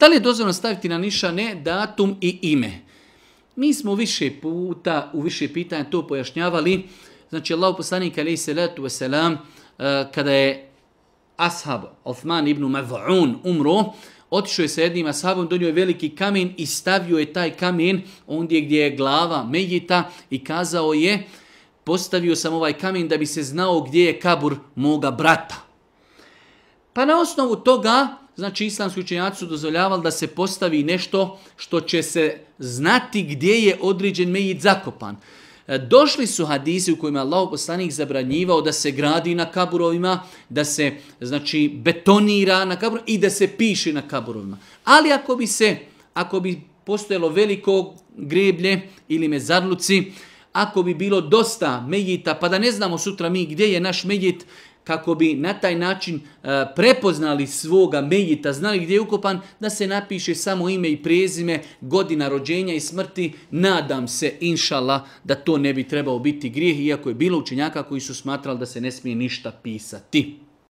Da li je dozvoljeno staviti na nišane datum i ime? Mi smo više puta, u više pitanja to pojašnjavali. Znači, Allahu poslanik alejhi salatu vesselam, kada je ashab Uthman ibn Maz'un umro, otišao je sa jednim ashabom, donio je veliki kamen i stavio je taj kamen ondje gdje je glava mejita i kazao je, postavio sam ovaj kamen da bi se znao gdje je kabur moga brata. Pa na osnovu toga, znači islamski učenjaci su dozvoljavali da se postavi nešto što će se znati gdje je određen mejit zakopan. Došli su hadisi u kojima je Allahov poslanik zabranjivao da se gradi na kaburovima, da se znači betonira na kaburovima i da se piše na kaburovima. Ali ako bi postojalo veliko greblje ili mezarluci, ako bi bilo dosta mejita, pa da ne znamo sutra mi gdje je naš mejit, kako bi na taj način prepoznali svoga mejita, znali gdje je ukopan, da se napiše samo ime i prezime, godina rođenja i smrti. Nadam se, inšallah, da to ne bi trebao biti grijeh, iako je bilo učenjaka koji su smatrali da se ne smije ništa pisati.